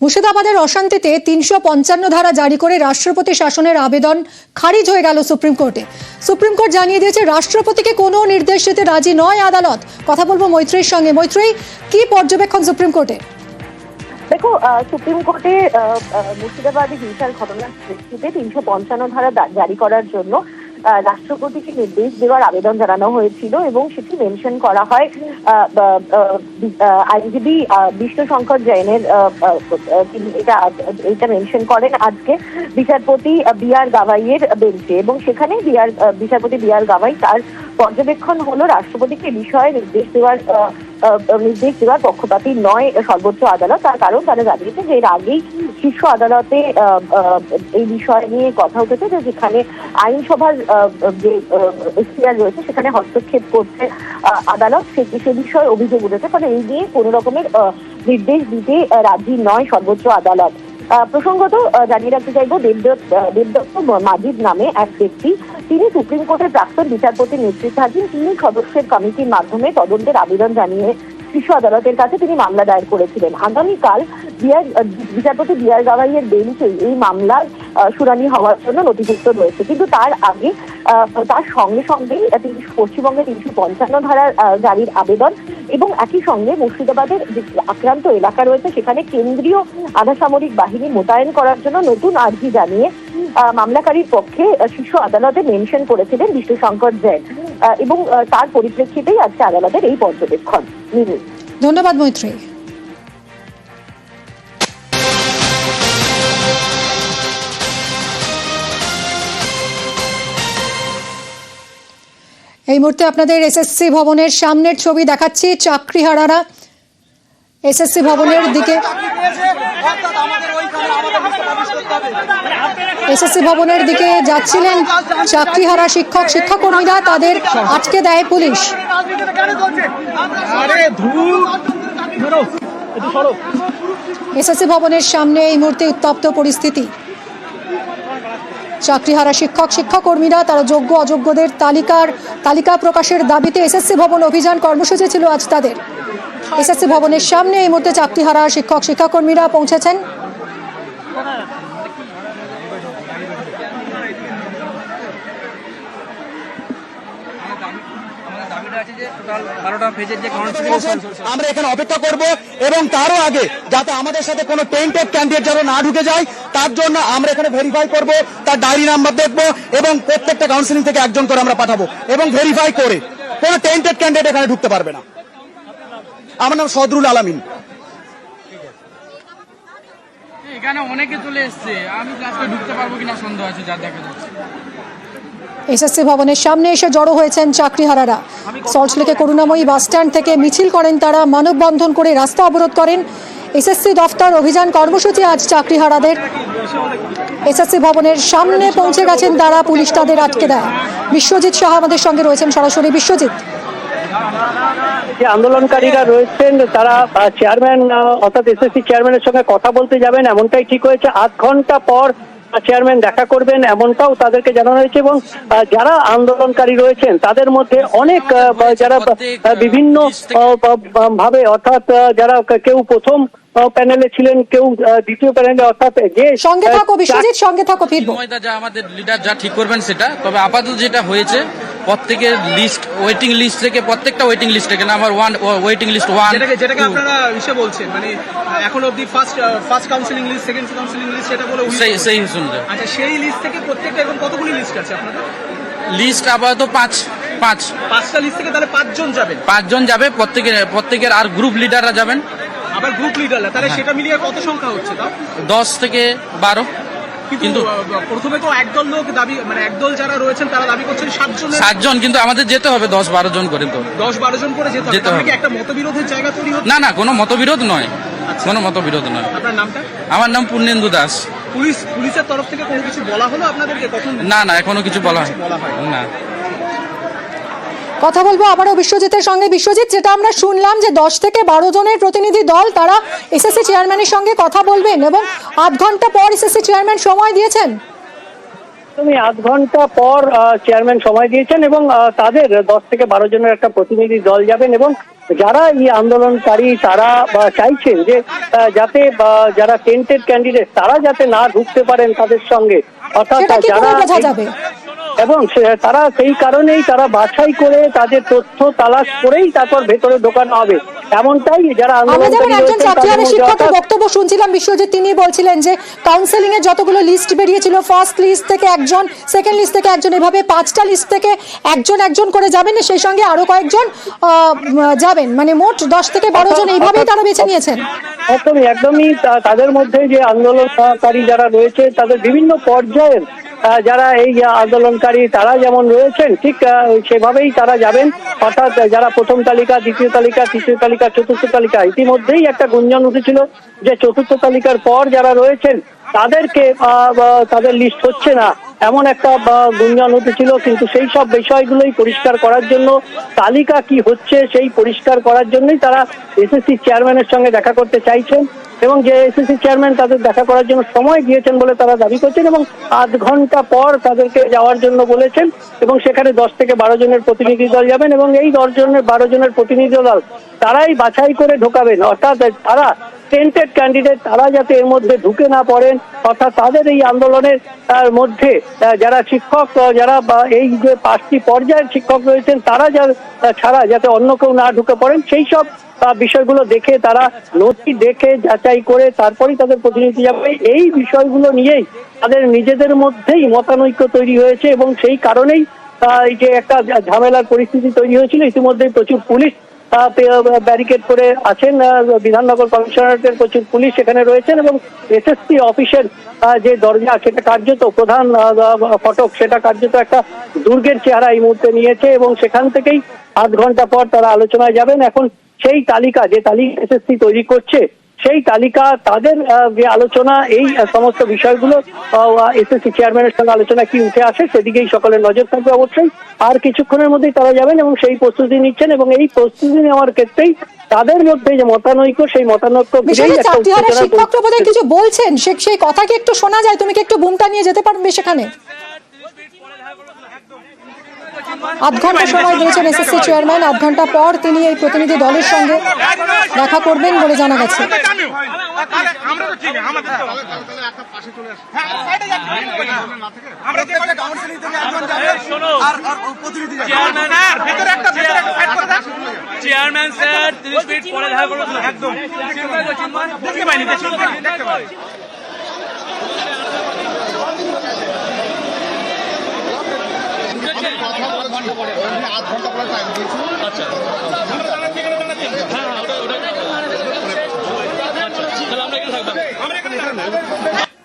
মুর্শিদাবাদের অশান্তিতে ৩৫৫ ধারা জারি করে রাষ্ট্রপতি শাসনের আবেদন খারিজ হয়ে গেল সুপ্রিম কোর্টে। সুপ্রিম কোর্ট জানিয়ে দিয়েছে রাষ্ট্রপতিকে কোনো নির্দেশ দিতে রাজি নয় আদালত। কথা বলবো মৈত্রীর সঙ্গে। মৈত্রী, কি পর্যবেক্ষণ সুপ্রিম কোর্টে? দেখো, সুপ্রিম কোর্টে মুর্শিদাবাদে হিংসার ঘটনার প্রেক্ষিতে ৩৫৫ ধারা জারি করার জন্য রাষ্ট্রপতিকে নির্দেশ দেওয়ার আবেদন জানানো হয়েছিল এবং সেটি মেনশন করা হয় আইনজীবী বিষ্ণু শঙ্কর জৈনের। এটা মেনশন করেন আজকে বিচারপতি বি.আর. গাভাইয়ের বেঞ্চে, এবং সেখানে বিচারপতি বি.আর. গাভাই তার পর্যবেক্ষণ হলো রাষ্ট্রপতিকে বিষয়ে নির্দেশ দেওয়ার পক্ষপাতী নয় সর্বোচ্চ আদালত। তার কারণ তারা জানিয়েছে যে এর আগেই শীর্ষ আদালতে এই বিষয় নিয়ে কথা উঠেছে যে যেখানে আইনসভার যে এখতিয়ার রয়েছে সেখানে হস্তক্ষেপ করছে আদালত, সে বিষয়ে অভিযোগ উঠেছে। ফলে এই নিয়ে কোনো রকমের নির্দেশ দিতে রাজি নয় সর্বোচ্চ আদালত। প্রসঙ্গত জানিয়ে রাখতে চাইব, দেবদত্ত মাজিদ নামে এক ব্যক্তি, তিনি সুপ্রিম কোর্টের প্রাক্তন বিচারপতির নেতৃত্বাধীন ৩ সদস্যের কমিটির মাধ্যমে তদন্তের আবেদন জানিয়ে শীর্ষ আদালতের কাছে তিনি মামলা দায়ের করেছিলেন। আগামীকাল বিচারপতি বি.আর. গাভাইয়ের বেঞ্চে এই মামলার শুনানি হওয়ার জন্য নথিভুক্ত রয়েছে। কিন্তু তার আগে তার সঙ্গে সঙ্গেই পশ্চিমবঙ্গে ৩৫৫ ধারার জারির আবেদন এবং একই সঙ্গে মুর্শিদাবাদের যে আক্রান্ত এলাকা রয়েছে সেখানে কেন্দ্রীয় আধাসামরিক বাহিনী মোতায়েন করার জন্য নতুন আর্জি জানিয়ে মামলাকারীর পক্ষে শীর্ষ আদালতে মেনশন করেছিলেন বিষ্ণু শঙ্কর জৈন, এবং তার পরিপ্রেক্ষিতেই আজকে আদালতের এই পর্যবেক্ষণ। ধন্যবাদ মৈত্রী। এই মুহূর্তে আপনাদের এসএসসি ভবনের সামনের ছবি দেখাচ্ছি। চাকরিহারারা এসএসসি ভবনের দিকে যাচ্ছিলেন। চাকরিহারা শিক্ষাকর্মীরা, তাদের আটকে দেয় পুলিশ। এসএসসি ভবনের সামনে এই মুহূর্তে উত্তপ্ত পরিস্থিতি। চাকরিহারা শিক্ষাকর্মীরা, তারা যোগ্য অযোগ্যদের তালিকা প্রকাশের দাবিতে এসএসসি ভবন অভিযান কর্মসূচি ছিল আজ তাদের। এসএসসি ভবনের সামনে এই মুহূর্তে চাকরিহারা শিক্ষাকর্মীরা পৌঁছেছেন। আমরা এখানে অপেক্ষা করব এবং তারও আগে যাতে আমাদের সাথে কোনো টেন্টেড ক্যান্ডিডেট যেন না ঢুকে যায় তার জন্য আমরা এখানে ভেরিফাই করব, তার ডায়েরি নাম্বার দেখবো এবং প্রত্যেকটা কাউন্সিলিং থেকে একজন করে আমরা পাঠাবো এবং ভেরিফাই করে কোনো টেন্টেড ক্যান্ডিডেট এখানে ঢুকতে পারবে না। আমার নাম সদরুল আলামিন। এখানে অনেকে চলে এসছে, আমি ক্লাসে ঢুকতে পারবো কিনা সন্দেহ আছে যা দেখা যাচ্ছে। এসএসসি ভবনের সামনে এসে জড়ো হয়েছেন চাকরিহারারা। সল্টলেকে করুণাময়ী বাসস্ট্যান্ড থেকে মিছিল করেন তারা, মানববন্ধন করে রাস্তা অবরোধ করেন। এসএসসি দফতর অভিযান কর্মসূচি আজ চাকরিহারাদের। এসএসসি ভবনের সামনে পৌঁছে গেছেন তারা, পুলিশ তাদের আটকে দেয়। বিশ্বজিৎ সাহা আমাদের সঙ্গে রয়েছেন সরাসরি। বিশ্বজিৎ, যে আন্দোলনকারীরা রয়েছেন তারা চেয়ারম্যান অর্থাৎ এসএসসি চেয়ারম্যানের সঙ্গে কথা বলতে যাবেন এমনটাই ঠিক হয়েছে। আধ ঘন্টা পর চেয়ারম্যান দেখা করবেন এমনটাও তাদেরকে জানানো হয়েছে। এবং যারা আন্দোলনকারী রয়েছেন তাদের মধ্যে অনেক যারা বিভিন্ন ভাবে অর্থাৎ যারা কেউ প্রথম প্যানেলে ছিলেন, কেউ দ্বিতীয় প্যানেলে, অর্থাৎ যে সঙ্গে থাকো বিশ্বজিৎ, সঙ্গে থাকো। ফিরবো যা আমাদের লিডার যা ঠিক করবেন সেটা। তবে আপাতত যেটা হয়েছে প্রত্যেকের লিস্ট, ওয়েটিং লিস্ট থেকে প্রত্যেকটা ওয়েটিং লিস্ট থেকে নাম্বার 1 ওয়েটিং লিস্ট 1 যেটাকে আপনারা ইসে বলছেন, মানে এখন অবধি first counselling list, second counselling list, সেটা বলে সেই শুনলে। আচ্ছা, সেই লিস্ট থেকে প্রত্যেকটা এখন কতগুলি লিস্ট আছে আপনাদের? লিস্ট আপাতত 5টা লিস্ট থেকে তাহলে 5 জন যাবেন। 5 জন যাবে প্রত্যেকের, আর গ্রুপ লিডাররা যাবেন। আবার গ্রুপ লিডাররা, তাহলে সেটা মিলিয়ে কত সংখ্যা হচ্ছে তাও? 10 থেকে 12। কিন্তু প্রথমে তো একদল লোক দাবি, মানে একদল যারা রয়েছেন তারা দাবি করছেন 7 জন, কিন্তু আমাদের যেতে হবে 10-12 জন করে। তো 10-12 জন করে যেতে হবে। একটা মতবিরোধের জায়গা তৈরি হচ্ছে? না, কোনো মতবিরোধ নয়, কোনো মতবিরোধ নয়। আপনার নামটা? আমার নাম পূর্ণেন্দু দাস। পুলিশের তরফ থেকে কোনো কিছু বলা হলো আপনাদেরকে? না, এখনো কিছু বলা হয় না। কথা বলবো আবারও বিশ্বজিতের সঙ্গে। বিশ্বজিৎ, যেটা আমরা শুনলাম যে 10 থেকে 12 জনের প্রতিনিধি দল তারা এসএসসি চেয়ারম্যানের সঙ্গে কথা বলবেন এবং আধ ঘন্টা পর এসএসসি চেয়ারম্যান সময় দিয়েছেন। তুমি আধ ঘন্টা পর চেয়ারম্যান সময় দিয়েছেন এবং তাদের 10 থেকে 12 জনের একটা প্রতিনিধি দল যাবেন এবং যারা এই আন্দোলনকারী তারা চাইছেন যে যাতে যারা টেন্টেড ক্যান্ডিডেট তারা যাতে না ঢুকতে পারেন তাদের সঙ্গে, অর্থাৎ সেটা কি করে যারা বোঝা যাবে? এবং তারা সেই কারণেই তারা বাছাই করে তাদের তথ্য তালাশ করেই তারপর ভেতরে ঢোকানো হবে, এমনটাই যারা আমরা যেমন আন্দোলনকারী একজন রয়েছেন চাকরিহারা তাদের মধ্যে। শিক্ষকের অর্থাৎ বক্তব্য শুনছিলাম বিশ্বজিৎ, তিনি বলছিলেন যে কাউন্সেলিং এর যতগুলো লিস্ট বেরিয়েছিল, ফার্স্ট লিস্ট থেকে একজন, সেকেন্ড লিস্ট থেকে একজন, এভাবে 5টা লিস্ট থেকে একজন একজন করে যাবেন, সেই সঙ্গে আরো কয়েকজন যাবেন, মানে মোট 10 থেকে 12 জন এইভাবেই তারা বেছে নিয়েছেন। একদমই তাদের মধ্যে যে আন্দোলনকারী যারা রয়েছে তাদের বিভিন্ন পর্যায়ের যারা এই আন্দোলনকারী তারা যেমন রয়েছেন ঠিক সেভাবেই তারা যাবেন, অর্থাৎ যারা প্রথম তালিকা, দ্বিতীয় তালিকা, তৃতীয় তালিকা, চতুর্থ তালিকা, ইতিমধ্যেই একটা গুঞ্জন উঠেছিল যে চতুর্থ তালিকার পর যারা রয়েছেন তাদেরকে তাদের লিস্ট হচ্ছে না, এমন একটা গুঞ্জন উঠেছিল। কিন্তু সেই সব বিষয়গুলোই পরিষ্কার করার জন্য, তালিকা কি হচ্ছে সেই পরিষ্কার করার জন্যই তারা এসএসসি চেয়ারম্যানের সঙ্গে দেখা করতে চাইছেন, এবং যে এসএসসি চেয়ারম্যান তাদের দেখা করার জন্য সময় দিয়েছেন বলে তারা দাবি করছেন, এবং আধ ঘন্টা পর তাদেরকে যাওয়ার জন্য বলেছেন, এবং সেখানে 10 থেকে 12 জনের প্রতিনিধি দল যাবেন, এবং এই 12 জনের প্রতিনিধি দল তারাই বাছাই করে ঢোকাবেন, অর্থাৎ তারা টেন্টেড ক্যান্ডিডেট তারা যাতে এর মধ্যে ঢুকে না পড়েন, অর্থাৎ তাদের এই আন্দোলনের মধ্যে যারা শিক্ষক, যারা এই যে 5টি পর্যায়ের শিক্ষক রয়েছেন তারা ছাড়া যাতে অন্য কেউ না ঢুকে পড়েন, সেই সব বিষয়গুলো দেখে তারা নথি দেখে যাচাই করে তারপরেই তাদের প্রতিনিধি যাবে। এই বিষয়গুলো নিয়েই তাদের নিজেদের মধ্যেই মতানৈক্য তৈরি হয়েছে, এবং সেই কারণেই এই যে একটা ঝামেলার পরিস্থিতি তৈরি হয়েছিল। ইতিমধ্যেই প্রচুর পুলিশ ব্যারিকেড করে আছেন, বিধাননগর কমিশনারেটের প্রচুর পুলিশ সেখানে রয়েছেন, এবং এসএসসি অফিসের যে দরজা সেটা কার্যত প্রধান ফটক সেটা কার্যত একটা দুর্গের চেহারা এই মুহূর্তে নিয়েছে, এবং সেখান থেকেই আধ ঘন্টা পর তারা আলোচনায় যাবেন। এখন সেই তালিকা, যে তালিকা এসএসসি তৈরি করছে, সেই তালিকা তাদের যে আলোচনা, এই সমস্ত বিষয়গুলো এসএসসি চেয়ারম্যানের সঙ্গে আলোচনা কি উঠে আসে সেদিকেই সকলের নজর থাকবে অবশ্যই। আর কিছুক্ষণের মধ্যেই তারা যাবেন এবং সেই প্রস্তুতি নিচ্ছেন, এবং এই প্রস্তুতি নেওয়ার ক্ষেত্রেই তাদের মধ্যে যে মতানৈক্য, সেই মতানৈক্য চাকরিহারা শিক্ষকরা বোধহয় কিছু বলছেন, সেই কথা কি একটু শোনা যায়? তুমি কি একটু বুমটা নিয়ে যেতে পারবে সেখানে? আধ ঘন্টা সময় দিয়েছেন এসএসসি চেয়ারম্যান, আধ ঘন্টা পর তিনি এই প্রতিনিধি দলের সঙ্গে দেখা করবেন বলে জানা গেছে। চেয়ারম্যান স্যার 30 মিনিট পরে দেখা করবো একদম দেখতে পাইনি, দেখতে পাই। আধ ঘন্টা পরে টাইম দিয়েছি। আচ্ছা হ্যাঁ ওটা তাহলে আমরা এখানে থাকবো।